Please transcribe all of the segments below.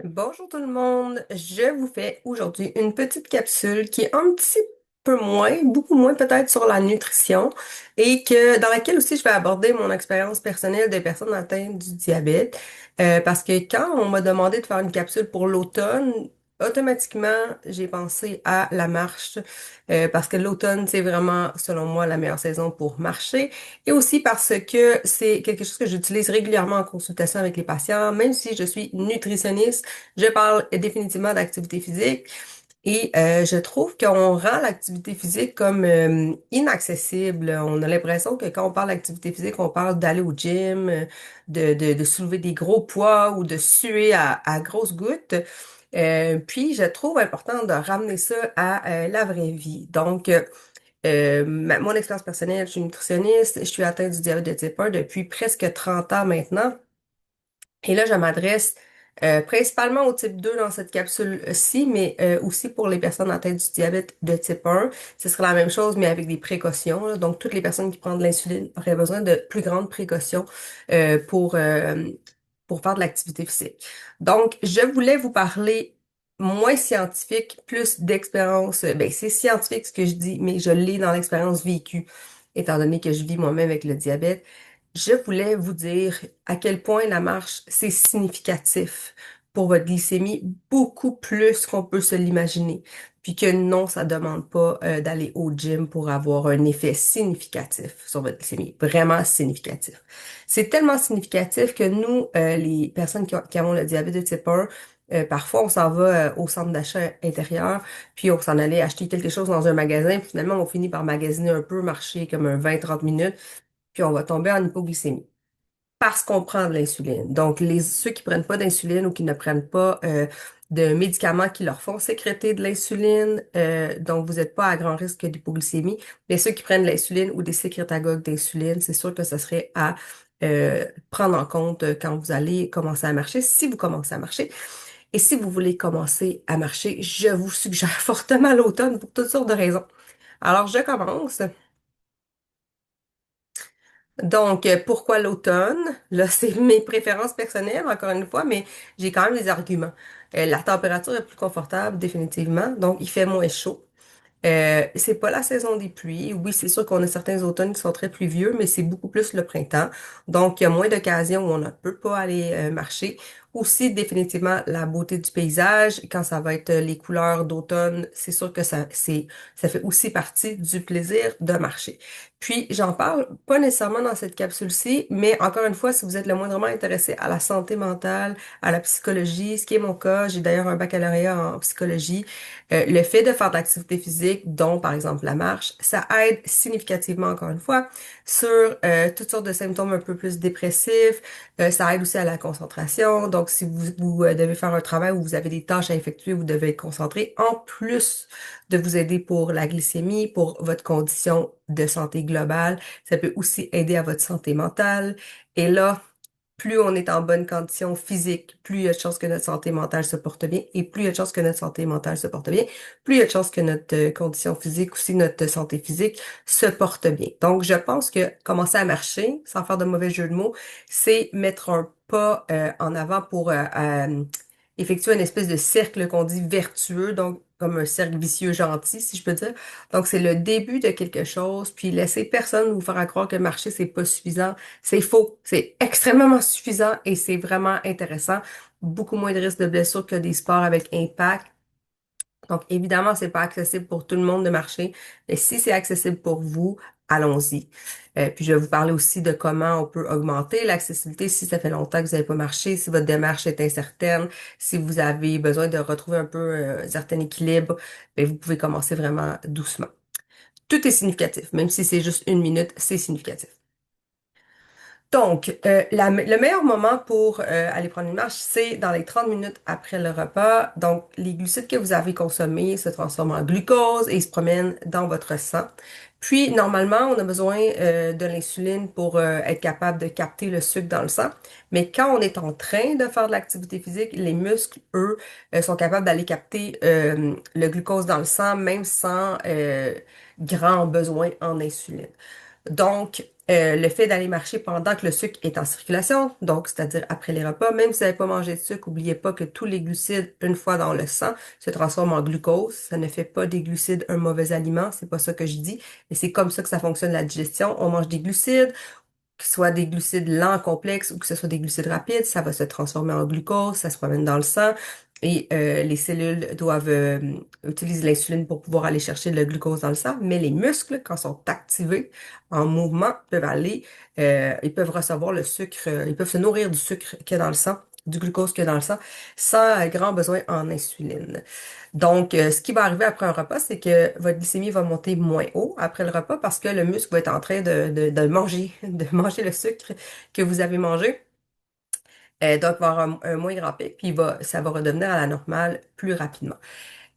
Bonjour tout le monde, je vous fais aujourd'hui une petite capsule qui est un petit peu moins, beaucoup moins peut-être sur la nutrition et dans laquelle aussi je vais aborder mon expérience personnelle de personnes atteintes du diabète. Parce que quand on m'a demandé de faire une capsule pour l'automne, automatiquement j'ai pensé à la marche, parce que l'automne c'est vraiment selon moi la meilleure saison pour marcher. Et aussi parce que c'est quelque chose que j'utilise régulièrement en consultation avec les patients, même si je suis nutritionniste, je parle définitivement d'activité physique et je trouve qu'on rend l'activité physique comme inaccessible. On a l'impression que quand on parle d'activité physique, on parle d'aller au gym, de soulever des gros poids ou de suer à grosses gouttes. Puis je trouve important de ramener ça à la vraie vie. Donc, mon expérience personnelle, je suis nutritionniste, je suis atteinte du diabète de type 1 depuis presque 30 ans maintenant. Et là, je m'adresse principalement au type 2 dans cette capsule-ci, mais aussi pour les personnes atteintes du diabète de type 1. Ce serait la même chose, mais avec des précautions, là. Donc, toutes les personnes qui prennent de l'insuline auraient besoin de plus grandes précautions pour faire de l'activité physique. Donc, je voulais vous parler moins scientifique, plus d'expérience. Ben, c'est scientifique ce que je dis, mais je l'ai dans l'expérience vécue, étant donné que je vis moi-même avec le diabète. Je voulais vous dire à quel point la marche, c'est significatif pour votre glycémie, beaucoup plus qu'on peut se l'imaginer. Puis que non, ça demande pas d'aller au gym pour avoir un effet significatif sur votre glycémie, vraiment significatif. C'est tellement significatif que nous, les personnes qui avons le diabète de type 1, parfois on s'en va au centre d'achat intérieur, puis on s'en allait acheter quelque chose dans un magasin, puis finalement on finit par magasiner un peu, marcher comme un 20-30 minutes, puis on va tomber en hypoglycémie parce qu'on prend de l'insuline. Donc, ceux qui prennent pas d'insuline ou qui ne prennent pas de médicaments qui leur font sécréter de l'insuline, donc vous n'êtes pas à grand risque d'hypoglycémie. Mais ceux qui prennent de l'insuline ou des sécrétagogues d'insuline, c'est sûr que ce serait à prendre en compte quand vous allez commencer à marcher, si vous commencez à marcher. Et si vous voulez commencer à marcher, je vous suggère fortement l'automne pour toutes sortes de raisons. Alors, je commence. Donc, pourquoi l'automne? Là, c'est mes préférences personnelles, encore une fois, mais j'ai quand même des arguments. La température est plus confortable, définitivement. Donc, il fait moins chaud. C'est pas la saison des pluies. Oui, c'est sûr qu'on a certains automnes qui sont très pluvieux, mais c'est beaucoup plus le printemps. Donc, il y a moins d'occasions où on ne peut pas aller marcher. Aussi, définitivement, la beauté du paysage. Quand ça va être les couleurs d'automne, c'est sûr que ça fait aussi partie du plaisir de marcher. Puis, j'en parle pas nécessairement dans cette capsule-ci, mais encore une fois, si vous êtes le moindrement intéressé à la santé mentale, à la psychologie, ce qui est mon cas, j'ai d'ailleurs un baccalauréat en psychologie. Le fait de faire de l'activité physique, dont par exemple la marche, ça aide significativement, encore une fois, sur toutes sortes de symptômes un peu plus dépressifs. Ça aide aussi à la concentration. Donc, si vous devez faire un travail où vous avez des tâches à effectuer, vous devez être concentré, en plus de vous aider pour la glycémie, pour votre condition de santé globale, ça peut aussi aider à votre santé mentale. Et là, plus on est en bonne condition physique, plus il y a de chances que notre santé mentale se porte bien. Et plus il y a de chances que notre santé mentale se porte bien, plus il y a de chances que notre condition physique, aussi notre santé physique, se porte bien. Donc, je pense que commencer à marcher, sans faire de mauvais jeu de mots, c'est mettre un pas en avant pour effectuer une espèce de cercle qu'on dit vertueux, donc comme un cercle vicieux gentil, si je peux dire. Donc, c'est le début de quelque chose, puis laisser personne vous faire croire que marcher, c'est pas suffisant. C'est faux. C'est extrêmement suffisant et c'est vraiment intéressant. Beaucoup moins de risques de blessures que des sports avec impact. Donc, évidemment, c'est pas accessible pour tout le monde de marcher, mais si c'est accessible pour vous, allons-y. Puis, je vais vous parler aussi de comment on peut augmenter l'accessibilité si ça fait longtemps que vous n'avez pas marché, si votre démarche est incertaine, si vous avez besoin de retrouver un peu un certain équilibre, bien, vous pouvez commencer vraiment doucement. Tout est significatif, même si c'est juste 1 minute, c'est significatif. Donc, le meilleur moment pour aller prendre une marche, c'est dans les 30 minutes après le repas. Donc, les glucides que vous avez consommés se transforment en glucose et ils se promènent dans votre sang. Puis, normalement, on a besoin de l'insuline pour être capable de capter le sucre dans le sang. Mais quand on est en train de faire de l'activité physique, les muscles, eux, sont capables d'aller capter le glucose dans le sang, même sans grand besoin en insuline. Donc, Le fait d'aller marcher pendant que le sucre est en circulation, donc c'est-à-dire après les repas, même si vous n'avez pas mangé de sucre, n'oubliez pas que tous les glucides, une fois dans le sang, se transforment en glucose. Ça ne fait pas des glucides un mauvais aliment, c'est pas ça que je dis, mais c'est comme ça que ça fonctionne la digestion. On mange des glucides, que ce soit des glucides lents, complexes ou que ce soit des glucides rapides, ça va se transformer en glucose, ça se promène dans le sang et les cellules doivent utiliser l'insuline pour pouvoir aller chercher le glucose dans le sang, mais les muscles, quand ils sont activés en mouvement, ils peuvent recevoir le sucre, ils peuvent se nourrir du sucre qu'il y a dans le sang, du glucose qu'il y a dans le sang, sans grand besoin en insuline. Donc, ce qui va arriver après un repas, c'est que votre glycémie va monter moins haut après le repas parce que le muscle va être en train de manger, de manger le sucre que vous avez mangé. Donc, il va avoir un moins grand pic, puis ça va redevenir à la normale plus rapidement.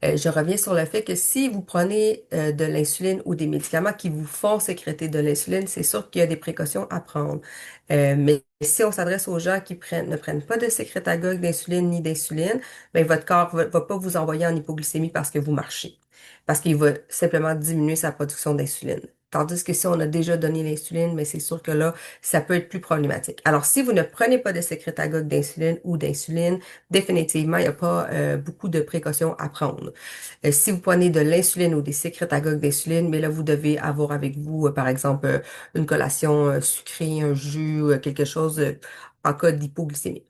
Je reviens sur le fait que si vous prenez de l'insuline ou des médicaments qui vous font sécréter de l'insuline, c'est sûr qu'il y a des précautions à prendre. Mais si on s'adresse aux gens qui ne prennent pas de sécrétagogue d'insuline ni d'insuline, ben votre corps va pas vous envoyer en hypoglycémie parce que vous marchez, parce qu'il va simplement diminuer sa production d'insuline. Tandis que si on a déjà donné l'insuline, mais c'est sûr que là, ça peut être plus problématique. Alors, si vous ne prenez pas de sécrétagogue d'insuline ou d'insuline, définitivement, il n'y a pas beaucoup de précautions à prendre. Si vous prenez de l'insuline ou des sécrétagogues d'insuline, mais là, vous devez avoir avec vous, par exemple, une collation sucrée, un jus, quelque chose en cas d'hypoglycémie.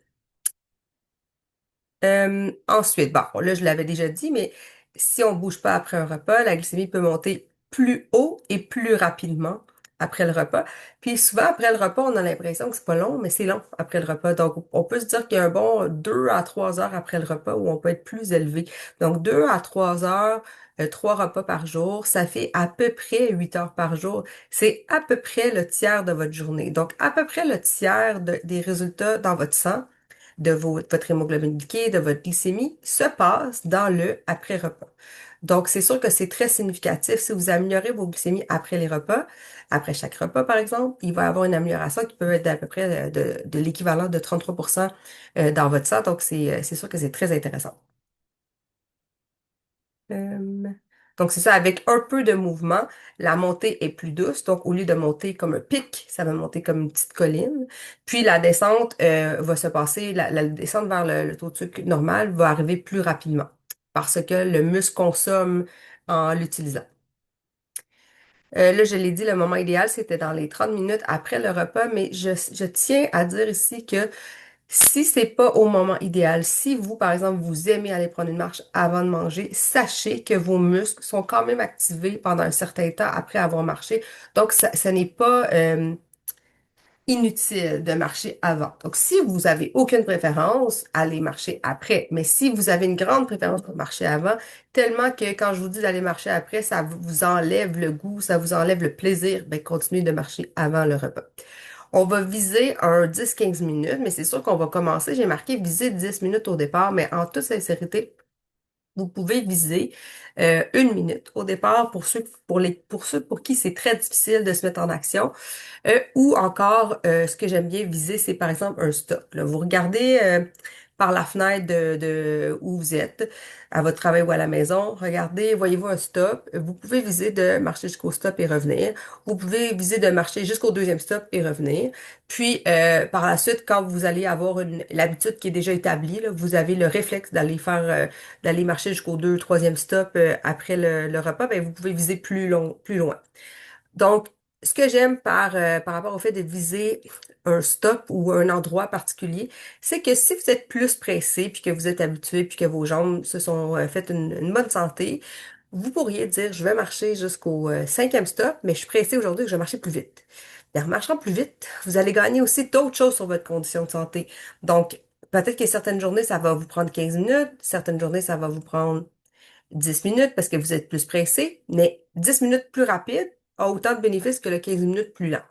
Ensuite, bon, là, je l'avais déjà dit, mais si on bouge pas après un repas, la glycémie peut monter plus haut et plus rapidement après le repas. Puis souvent, après le repas, on a l'impression que c'est pas long, mais c'est long après le repas. Donc, on peut se dire qu'il y a un bon 2 à 3 heures après le repas où on peut être plus élevé. Donc, 2 à 3 heures, 3 repas par jour, ça fait à peu près 8 heures par jour. C'est à peu près le tiers de votre journée. Donc, à peu près le tiers des résultats dans votre sang votre hémoglobine glyquée, de votre glycémie, se passe dans le après-repas. Donc, c'est sûr que c'est très significatif. Si vous améliorez vos glycémies après les repas, après chaque repas, par exemple, il va y avoir une amélioration qui peut être d'à peu près de l'équivalent de 33% dans votre sang. Donc, c'est sûr que c'est très intéressant. Euh, donc, c'est ça, avec un peu de mouvement, la montée est plus douce. Donc, au lieu de monter comme un pic, ça va monter comme une petite colline. Puis, la descente va se passer, la descente vers le taux de sucre normal va arriver plus rapidement parce que le muscle consomme en l'utilisant. Là, je l'ai dit, le moment idéal, c'était dans les 30 minutes après le repas, mais je tiens à dire ici que si c'est pas au moment idéal, si vous, par exemple, vous aimez aller prendre une marche avant de manger, sachez que vos muscles sont quand même activés pendant un certain temps après avoir marché. Donc, ça n'est pas inutile de marcher avant. Donc, si vous avez aucune préférence, allez marcher après. Mais si vous avez une grande préférence pour marcher avant, tellement que quand je vous dis d'aller marcher après, ça vous enlève le goût, ça vous enlève le plaisir, ben, continuez de marcher avant le repas. On va viser un 10-15 minutes, mais c'est sûr qu'on va commencer. J'ai marqué viser 10 minutes au départ, mais en toute sincérité, vous pouvez viser 1 minute au départ pour ceux pour qui c'est très difficile de se mettre en action. Ou encore, ce que j'aime bien viser, c'est par exemple un stop. Là. Vous regardez par la fenêtre de où vous êtes, à votre travail ou à la maison. Regardez, voyez-vous un stop. Vous pouvez viser de marcher jusqu'au stop et revenir. Vous pouvez viser de marcher jusqu'au deuxième stop et revenir. Puis, par la suite, quand vous allez avoir l'habitude qui est déjà établie, là, vous avez le réflexe d'aller marcher jusqu'au troisième stop après le repas, ben, vous pouvez viser plus loin. Donc, ce que j'aime par rapport au fait de viser un stop ou un endroit particulier, c'est que si vous êtes plus pressé, puis que vous êtes habitué, puis que vos jambes se sont faites une bonne santé, vous pourriez dire, je vais marcher jusqu'au cinquième stop, mais je suis pressé aujourd'hui que je vais marcher plus vite. Et en marchant plus vite, vous allez gagner aussi d'autres choses sur votre condition de santé. Donc, peut-être que certaines journées, ça va vous prendre 15 minutes, certaines journées, ça va vous prendre 10 minutes parce que vous êtes plus pressé, mais 10 minutes plus rapide a autant de bénéfices que le 15 minutes plus lent.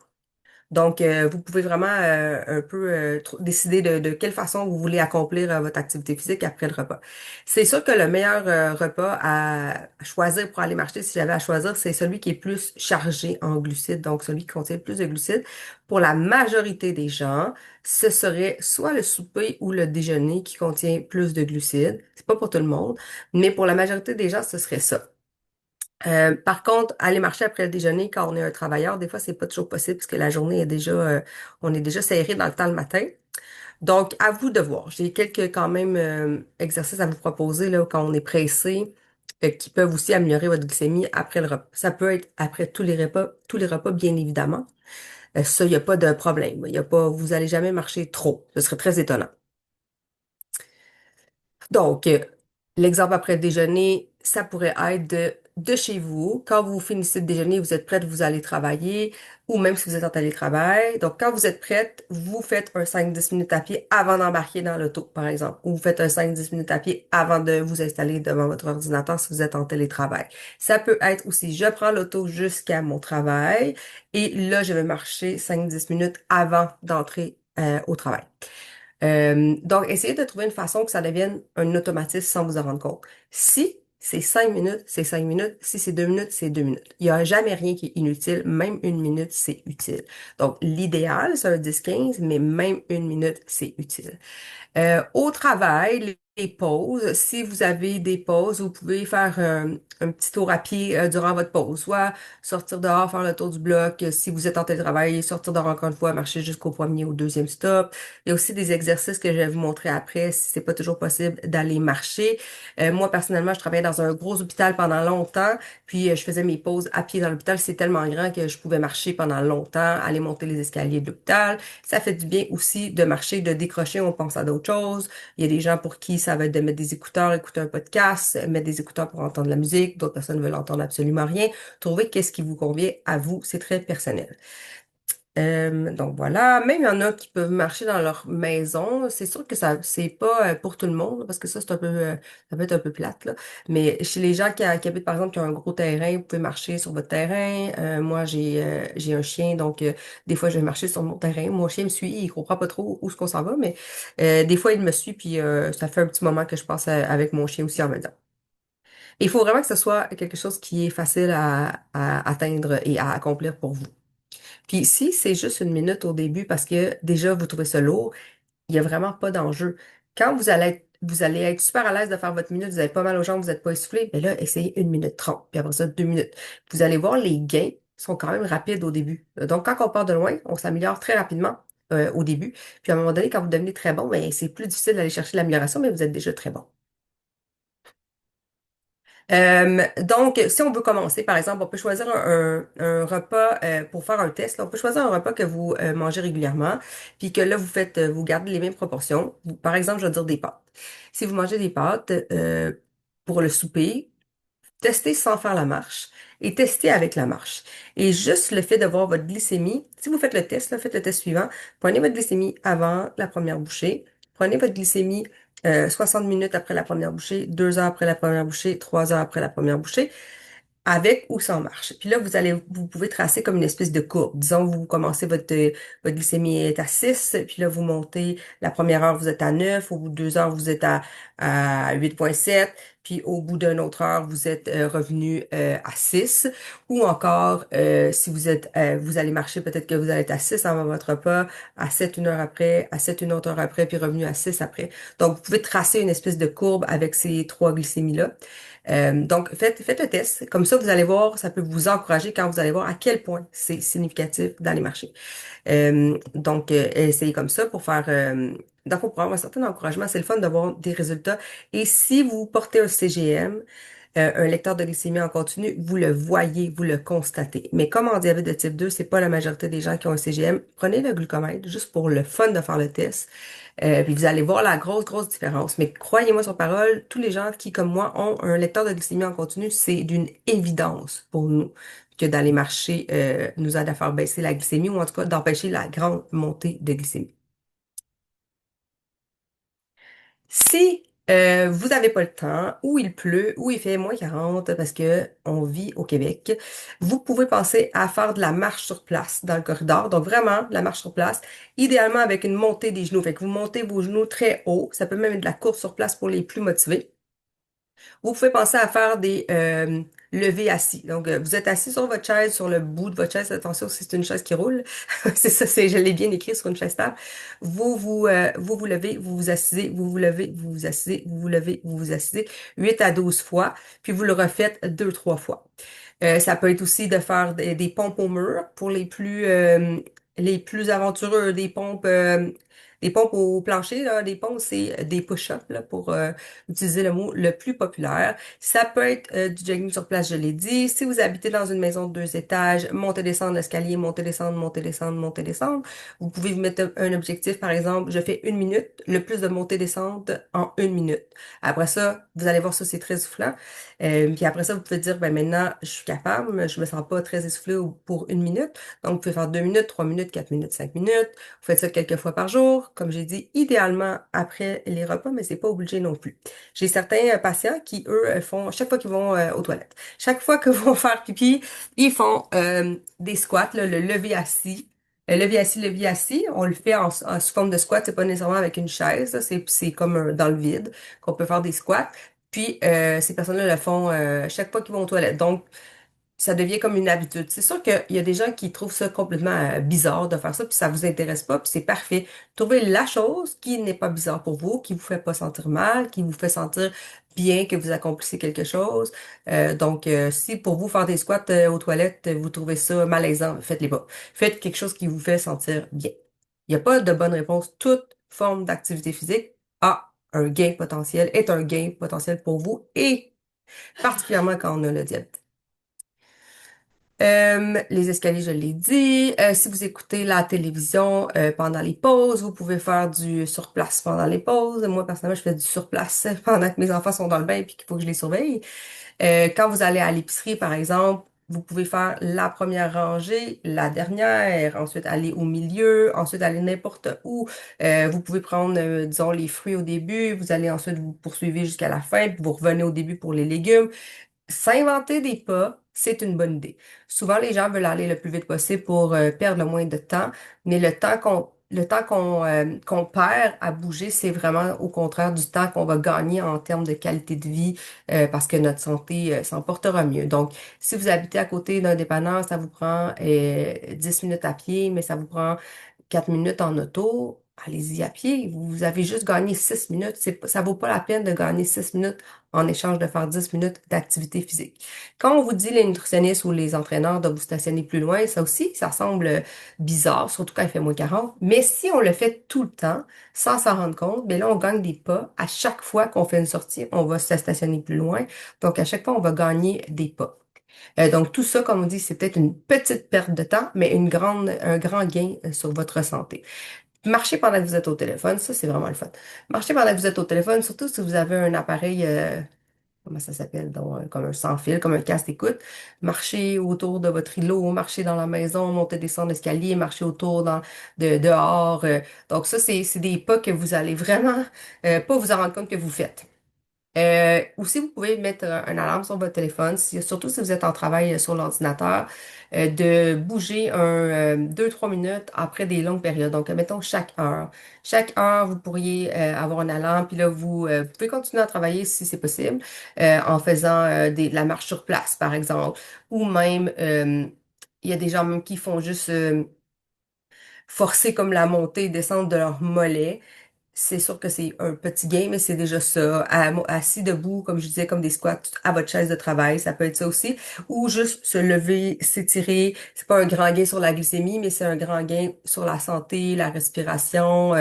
Donc, vous pouvez vraiment un peu décider de quelle façon vous voulez accomplir votre activité physique après le repas. C'est sûr que le meilleur repas à choisir pour aller marcher, si j'avais à choisir, c'est celui qui est plus chargé en glucides, donc celui qui contient plus de glucides. Pour la majorité des gens, ce serait soit le souper ou le déjeuner qui contient plus de glucides. C'est pas pour tout le monde, mais pour la majorité des gens, ce serait ça. Par contre, aller marcher après le déjeuner quand on est un travailleur, des fois, c'est pas toujours possible parce que la journée est déjà, on est déjà serré dans le temps le matin. Donc, à vous de voir. J'ai quelques quand même exercices à vous proposer là quand on est pressé, qui peuvent aussi améliorer votre glycémie après le repas. Ça peut être après tous les repas bien évidemment. Ça, il n'y a pas de problème. Il y a pas, vous allez jamais marcher trop. Ce serait très étonnant. Donc, l'exemple après le déjeuner, ça pourrait être de chez vous. Quand vous finissez de déjeuner, vous êtes prête, vous allez travailler, ou même si vous êtes en télétravail. Donc, quand vous êtes prête, vous faites un 5-10 minutes à pied avant d'embarquer dans l'auto, par exemple. Ou vous faites un 5-10 minutes à pied avant de vous installer devant votre ordinateur si vous êtes en télétravail. Ça peut être aussi, je prends l'auto jusqu'à mon travail et là, je vais marcher 5-10 minutes avant d'entrer au travail. Donc, essayez de trouver une façon que ça devienne un automatisme sans vous en rendre compte. Si c'est 5 minutes, c'est 5 minutes. Si c'est 2 minutes, c'est 2 minutes. Il n'y a jamais rien qui est inutile. Même une minute, c'est utile. Donc, l'idéal, c'est un 10-15, mais même une minute, c'est utile. Au travail, les pauses, si vous avez des pauses, vous pouvez faire un petit tour à pied durant votre pause, soit sortir dehors, faire le tour du bloc, si vous êtes en télétravail, sortir dehors encore une fois, marcher jusqu'au premier ou deuxième stop. Il y a aussi des exercices que je vais vous montrer après, si c'est pas toujours possible d'aller marcher. Moi, personnellement, je travaillais dans un gros hôpital pendant longtemps, puis je faisais mes pauses à pied dans l'hôpital. C'est tellement grand que je pouvais marcher pendant longtemps, aller monter les escaliers de l'hôpital. Ça fait du bien aussi de marcher, de décrocher, on pense à d'autres choses. Il y a des gens pour qui ça va être de mettre des écouteurs, écouter un podcast, mettre des écouteurs pour entendre la musique. D'autres personnes veulent entendre absolument rien. Trouvez qu'est-ce qui vous convient à vous. C'est très personnel. Donc voilà, même il y en a qui peuvent marcher dans leur maison. C'est sûr que ça, c'est pas pour tout le monde parce que ça c'est un peu, ça peut être un peu plate là. Mais chez les gens qui habitent par exemple qui ont un gros terrain, vous pouvez marcher sur votre terrain. Moi j'ai un chien donc des fois je vais marcher sur mon terrain. Mon chien me suit, il comprend pas trop où est-ce qu'on s'en va, mais des fois il me suit puis ça fait un petit moment que je passe avec mon chien aussi en même temps. Il faut vraiment que ce soit quelque chose qui est facile à atteindre et à accomplir pour vous. Puis si c'est juste une minute au début parce que déjà vous trouvez ça lourd, il n'y a vraiment pas d'enjeu. Quand vous allez être super à l'aise de faire votre minute, vous avez pas mal aux jambes, vous n'êtes pas essoufflé, mais là, essayez 1 minute 30, puis après ça, 2 minutes. Vous allez voir, les gains sont quand même rapides au début. Donc, quand on part de loin, on s'améliore très rapidement au début. Puis à un moment donné, quand vous devenez très bon, ben, c'est plus difficile d'aller chercher l'amélioration, mais vous êtes déjà très bon. Donc, si on veut commencer, par exemple, on peut choisir un repas pour faire un test. Là. On peut choisir un repas que vous mangez régulièrement, puis que là, vous faites, vous gardez les mêmes proportions. Par exemple, je vais dire des pâtes. Si vous mangez des pâtes pour le souper, testez sans faire la marche et testez avec la marche. Et juste le fait de voir votre glycémie, si vous faites le test, là, faites le test suivant, prenez votre glycémie avant la première bouchée, prenez votre glycémie 60 minutes après la première bouchée, 2 heures après la première bouchée, 3 heures après la première bouchée, avec ou sans marche. Puis là, vous pouvez tracer comme une espèce de courbe. Disons, vous commencez votre glycémie est à 6, puis là, vous montez, la première heure, vous êtes à 9, au bout de 2 heures, vous êtes à 8,7, puis au bout d'une autre heure, vous êtes revenu à 6, ou encore, si vous allez marcher, peut-être que vous allez être à 6 avant votre repas, à 7 une heure après, à 7 une autre heure après, puis revenu à 6 après. Donc, vous pouvez tracer une espèce de courbe avec ces trois glycémies-là. Donc, faites le test. Comme ça, vous allez voir, ça peut vous encourager quand vous allez voir à quel point c'est significatif dans les marchés. Donc, essayez comme ça pour faire... donc, pour avoir un certain encouragement, c'est le fun d'avoir des résultats. Et si vous portez un CGM, un lecteur de glycémie en continu, vous le voyez, vous le constatez. Mais comme en diabète de type 2, c'est pas la majorité des gens qui ont un CGM. Prenez le glucomètre juste pour le fun de faire le test. Puis vous allez voir la grosse différence. Mais croyez-moi sur parole, tous les gens qui, comme moi, ont un lecteur de glycémie en continu, c'est d'une évidence pour nous que d'aller marcher nous aide à faire baisser la glycémie ou en tout cas d'empêcher la grande montée de glycémie. Si vous n'avez pas le temps, ou il pleut, ou il fait -40 parce que on vit au Québec, vous pouvez penser à faire de la marche sur place dans le corridor. Donc vraiment, la marche sur place, idéalement avec une montée des genoux. Fait que vous montez vos genoux très haut. Ça peut même être de la course sur place pour les plus motivés. Vous pouvez penser à faire lever assis. Donc, vous êtes assis sur votre chaise, sur le bout de votre chaise. Attention, si c'est une chaise qui roule. C'est ça, je l'ai bien écrit sur une chaise stable. Vous vous levez, vous vous assisez, vous vous levez, vous vous assisez, vous vous levez, vous vous assisez 8 à 12 fois, puis vous le refaites 2, 3 fois. Ça peut être aussi de faire des pompes au mur pour les plus aventureux, des pompes au plancher, là. Des pompes, c'est des push-ups, là, pour utiliser le mot le plus populaire. Ça peut être du jogging sur place, je l'ai dit. Si vous habitez dans une maison de 2 étages, montez, descendre l'escalier, montez, descendre, montez, descendre, montez, descendre. Vous pouvez vous mettre un objectif, par exemple, je fais 1 minute, le plus de montée descente en 1 minute. Après ça, vous allez voir ça, c'est très soufflant. Puis après ça, vous pouvez dire, ben maintenant, je suis capable, mais je me sens pas très essoufflé pour 1 minute. Donc, vous pouvez faire 2 minutes, 3 minutes, 4 minutes, 5 minutes. Vous faites ça quelques fois par jour. Comme j'ai dit, idéalement après les repas, mais c'est pas obligé non plus. J'ai certains patients qui, eux, font, chaque fois qu'ils vont aux toilettes, chaque fois qu'ils vont faire pipi, ils font des squats, là, le lever assis. Lever assis, lever assis, on le fait sous forme de squat, c'est pas nécessairement avec une chaise, là, c'est comme dans le vide qu'on peut faire des squats. Puis ces personnes-là le font chaque fois qu'ils vont aux toilettes. Donc, ça devient comme une habitude. C'est sûr qu'il y a des gens qui trouvent ça complètement bizarre de faire ça, puis ça vous intéresse pas, puis c'est parfait. Trouvez la chose qui n'est pas bizarre pour vous, qui vous fait pas sentir mal, qui vous fait sentir bien que vous accomplissez quelque chose. Si pour vous faire des squats aux toilettes, vous trouvez ça malaisant, faites-les pas. Faites quelque chose qui vous fait sentir bien. Il n'y a pas de bonne réponse. Toute forme d'activité physique a un gain potentiel, est un gain potentiel pour vous et particulièrement quand on a le diabète. Les escaliers, je l'ai dit. Si vous écoutez la télévision pendant les pauses, vous pouvez faire du surplace pendant les pauses. Moi, personnellement, je fais du surplace pendant que mes enfants sont dans le bain et qu'il faut que je les surveille. Quand vous allez à l'épicerie, par exemple, vous pouvez faire la première rangée, la dernière, ensuite aller au milieu, ensuite aller n'importe où. Vous pouvez prendre, disons, les fruits au début, vous allez ensuite vous poursuivre jusqu'à la fin, puis vous revenez au début pour les légumes. S'inventer des pas, c'est une bonne idée. Souvent, les gens veulent aller le plus vite possible pour perdre le moins de temps, mais le temps qu'on perd à bouger, c'est vraiment au contraire du temps qu'on va gagner en termes de qualité de vie parce que notre santé s'en portera mieux. Donc, si vous habitez à côté d'un dépanneur, ça vous prend 10 minutes à pied, mais ça vous prend 4 minutes en auto. Allez-y à pied. Vous avez juste gagné 6 minutes. Ça vaut pas la peine de gagner 6 minutes en échange de faire 10 minutes d'activité physique. Quand on vous dit les nutritionnistes ou les entraîneurs de vous stationner plus loin, ça aussi, ça semble bizarre, surtout quand il fait -40. Mais si on le fait tout le temps, sans s'en rendre compte, ben là, on gagne des pas. À chaque fois qu'on fait une sortie, on va se stationner plus loin. Donc, à chaque fois, on va gagner des pas. Donc, tout ça, comme on dit, c'est peut-être une petite perte de temps, mais un grand gain sur votre santé. Marcher pendant que vous êtes au téléphone, ça, c'est vraiment le fun. Marcher pendant que vous êtes au téléphone, surtout si vous avez un appareil, comment ça s'appelle, donc, comme un sans-fil, comme un casque d'écoute. Marcher autour de votre îlot, marcher dans la maison, monter, descendre l'escalier, marcher autour dehors. Donc, ça, c'est des pas que vous allez vraiment pas vous en rendre compte que vous faites. Aussi, vous pouvez mettre un alarme sur votre téléphone, surtout si vous êtes en travail sur l'ordinateur, de bouger 2, 3 minutes après des longues périodes. Donc, mettons chaque heure. Chaque heure, vous pourriez avoir une alarme, puis là, vous pouvez continuer à travailler si c'est possible, en faisant de la marche sur place, par exemple. Ou même, il y a des gens même qui font juste forcer comme la montée et descente de leurs mollets. C'est sûr que c'est un petit game, mais c'est déjà ça. Assis debout, comme je disais, comme des squats à votre chaise de travail, ça peut être ça aussi. Ou juste se lever, s'étirer. C'est pas un grand gain sur la glycémie, mais c'est un grand gain sur la santé, la respiration,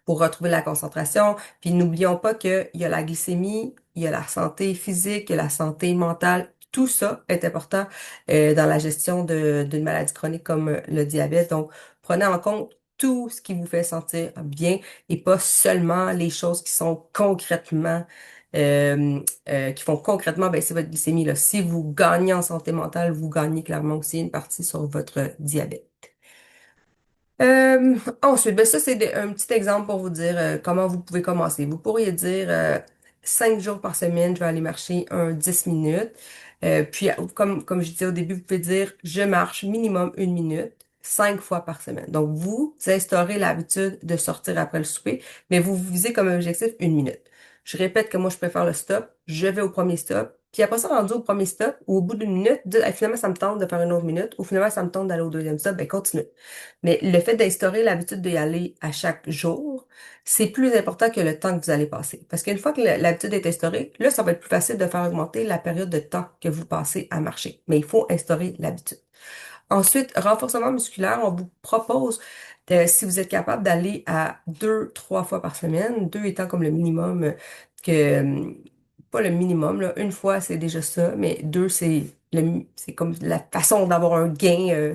pour retrouver la concentration. Puis n'oublions pas qu'il y a la glycémie, il y a la santé physique, il y a la santé mentale. Tout ça est important dans la gestion d'une maladie chronique comme le diabète. Donc, prenez en compte tout ce qui vous fait sentir bien et pas seulement les choses qui sont concrètement, qui font concrètement baisser votre glycémie, là. Si vous gagnez en santé mentale, vous gagnez clairement aussi une partie sur votre diabète. Ensuite, ben ça, c'est un petit exemple pour vous dire comment vous pouvez commencer. Vous pourriez dire 5 jours par semaine, je vais aller marcher 10 minutes. Puis, comme je disais au début, vous pouvez dire je marche minimum 1 minute, 5 fois par semaine. Donc, vous instaurez l'habitude de sortir après le souper, mais vous visez comme objectif 1 minute. Je répète que moi, je préfère le stop. Je vais au premier stop. Puis après ça, rendu au premier stop, ou au bout d'une minute, dire, Hey, finalement, ça me tente de faire une autre minute, ou finalement, ça me tente d'aller au deuxième stop, ben continue. Mais le fait d'instaurer l'habitude d'y aller à chaque jour, c'est plus important que le temps que vous allez passer. Parce qu'une fois que l'habitude est instaurée, là, ça va être plus facile de faire augmenter la période de temps que vous passez à marcher. Mais il faut instaurer l'habitude. Ensuite, renforcement musculaire, on vous propose, si vous êtes capable d'aller à 2, 3 fois par semaine, deux étant comme le minimum que, pas le minimum, là, une fois c'est déjà ça, mais deux c'est comme la façon d'avoir un gain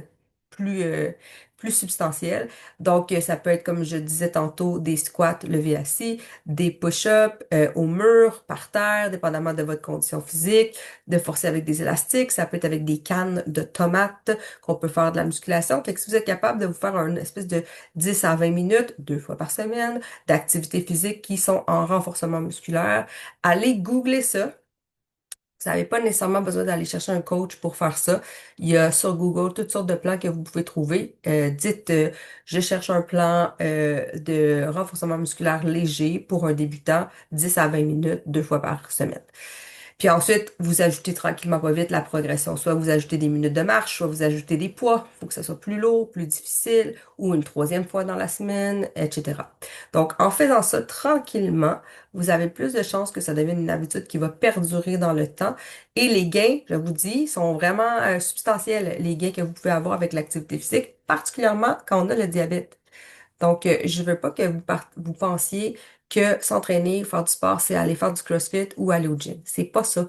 plus, euh, plus substantiel. Donc, ça peut être, comme je disais tantôt, des squats levés assis, des push-ups au mur, par terre, dépendamment de votre condition physique, de forcer avec des élastiques, ça peut être avec des cannes de tomates qu'on peut faire de la musculation. Fait que si vous êtes capable de vous faire une espèce de 10 à 20 minutes, 2 fois par semaine, d'activités physiques qui sont en renforcement musculaire, allez googler ça. Vous n'avez pas nécessairement besoin d'aller chercher un coach pour faire ça. Il y a sur Google toutes sortes de plans que vous pouvez trouver. Dites, je cherche un plan de renforcement musculaire léger pour un débutant, 10 à 20 minutes, 2 fois par semaine. Puis ensuite, vous ajoutez tranquillement pas vite la progression. Soit vous ajoutez des minutes de marche, soit vous ajoutez des poids. Il faut que ça soit plus lourd, plus difficile, ou une troisième fois dans la semaine, etc. Donc, en faisant ça tranquillement, vous avez plus de chances que ça devienne une habitude qui va perdurer dans le temps. Et les gains, je vous dis, sont vraiment substantiels, les gains que vous pouvez avoir avec l'activité physique, particulièrement quand on a le diabète. Donc, je veux pas que vous pensiez que s'entraîner, faire du sport, c'est aller faire du CrossFit ou aller au gym. C'est pas ça.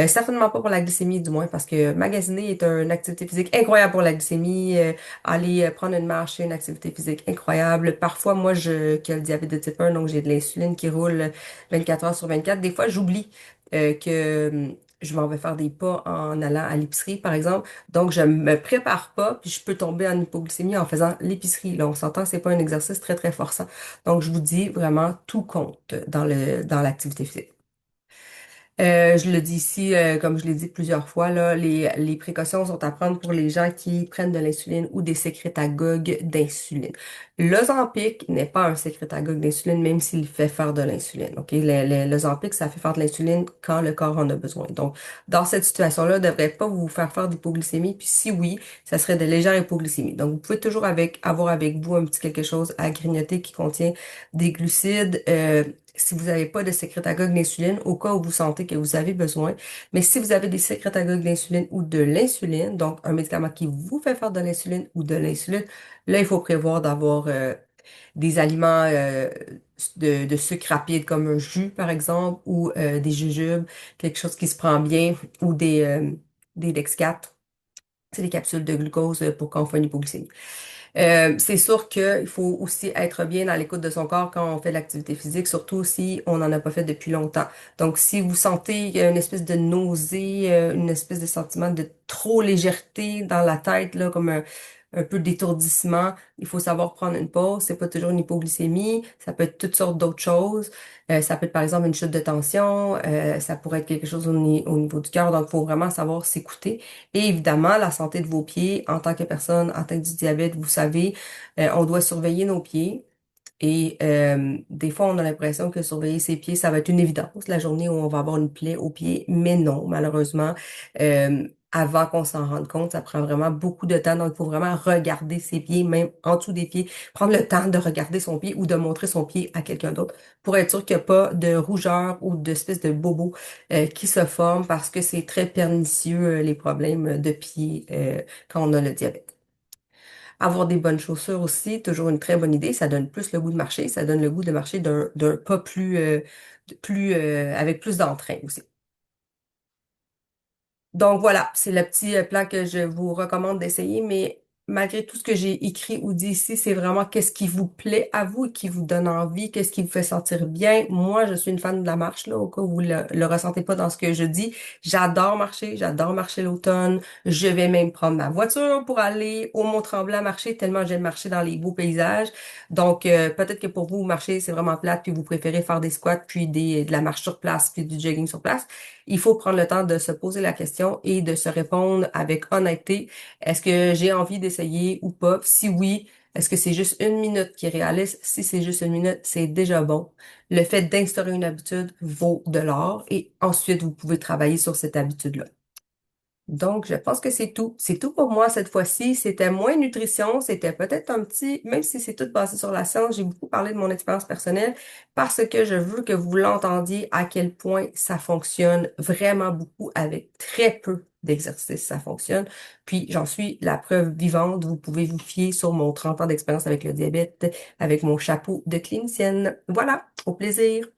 Certainement pas pour la glycémie, du moins, parce que magasiner est une activité physique incroyable pour la glycémie. Aller prendre une marche, c'est une activité physique incroyable. Parfois, moi, qui ai le diabète de type 1, donc j'ai de l'insuline qui roule 24 heures sur 24. Des fois, j'oublie que je m'en vais faire des pas en allant à l'épicerie, par exemple. Donc, je me prépare pas, puis je peux tomber en hypoglycémie en faisant l'épicerie. Là, on s'entend, c'est pas un exercice très, très forçant. Donc, je vous dis vraiment, tout compte dans l'activité physique. Je le dis ici, comme je l'ai dit plusieurs fois, là, les précautions sont à prendre pour les gens qui prennent de l'insuline ou des sécrétagogues d'insuline. L'Ozempic n'est pas un sécrétagogue d'insuline, même s'il fait faire de l'insuline. Ok, l'Ozempic, ça fait faire de l'insuline quand le corps en a besoin. Donc, dans cette situation-là, ne devrait pas vous faire faire d'hypoglycémie. Puis si oui, ça serait de légère hypoglycémie. Donc, vous pouvez toujours avoir avec vous un petit quelque chose à grignoter qui contient des glucides. Si vous n'avez pas de sécrétagogue d'insuline, au cas où vous sentez que vous avez besoin. Mais si vous avez des sécrétagogues d'insuline ou de l'insuline, donc un médicament qui vous fait faire de l'insuline ou de l'insuline, là, il faut prévoir d'avoir des aliments de sucre rapide comme un jus, par exemple, ou des jujubes, quelque chose qui se prend bien, ou des Dex-4. C'est des capsules de glucose pour quand on fait une hypoglycémie. C'est sûr qu'il faut aussi être bien dans l'écoute de son corps quand on fait de l'activité physique, surtout si on n'en a pas fait depuis longtemps. Donc, si vous sentez une espèce de nausée, une espèce de sentiment de trop légèreté dans la tête, là, comme un peu d'étourdissement, il faut savoir prendre une pause. C'est pas toujours une hypoglycémie, ça peut être toutes sortes d'autres choses. Ça peut être par exemple une chute de tension, ça pourrait être quelque chose au niveau du cœur. Donc, il faut vraiment savoir s'écouter. Et évidemment, la santé de vos pieds, en tant que personne atteinte du diabète, vous savez, on doit surveiller nos pieds. Et des fois, on a l'impression que surveiller ses pieds, ça va être une évidence, la journée où on va avoir une plaie au pied. Mais non, malheureusement, avant qu'on s'en rende compte, ça prend vraiment beaucoup de temps. Donc, il faut vraiment regarder ses pieds, même en dessous des pieds, prendre le temps de regarder son pied ou de montrer son pied à quelqu'un d'autre pour être sûr qu'il n'y a pas de rougeur ou d'espèce de bobo qui se forment parce que c'est très pernicieux, les problèmes de pied quand on a le diabète. Avoir des bonnes chaussures aussi, toujours une très bonne idée. Ça donne plus le goût de marcher. Ça donne le goût de marcher d'un pas avec plus d'entrain aussi. Donc voilà, c'est le petit plan que je vous recommande d'essayer, mais malgré tout ce que j'ai écrit ou dit ici, c'est vraiment qu'est-ce qui vous plaît à vous et qui vous donne envie, qu'est-ce qui vous fait sentir bien. Moi, je suis une fan de la marche, là, au cas où vous le ressentez pas dans ce que je dis. J'adore marcher l'automne. Je vais même prendre ma voiture pour aller au Mont-Tremblant marcher, tellement j'aime marcher dans les beaux paysages. Donc, peut-être que pour vous, marcher, c'est vraiment plate, puis vous préférez faire des squats, puis de la marche sur place, puis du jogging sur place. Il faut prendre le temps de se poser la question et de se répondre avec honnêteté. Est-ce que j'ai envie d'essayer ou pas? Si oui, Est-ce que c'est juste une minute qui est réaliste? Si c'est juste une minute, c'est déjà bon. Le fait d'instaurer une habitude vaut de l'or et ensuite vous pouvez travailler sur cette habitude-là. Donc, je pense que c'est tout. C'est tout pour moi cette fois-ci. C'était moins nutrition, c'était peut-être un petit, même si c'est tout basé sur la science, j'ai beaucoup parlé de mon expérience personnelle parce que je veux que vous l'entendiez à quel point ça fonctionne vraiment beaucoup avec très peu d'exercice. Ça fonctionne. Puis, j'en suis la preuve vivante. Vous pouvez vous fier sur mon 30 ans d'expérience avec le diabète, avec mon chapeau de clinicienne. Voilà, au plaisir.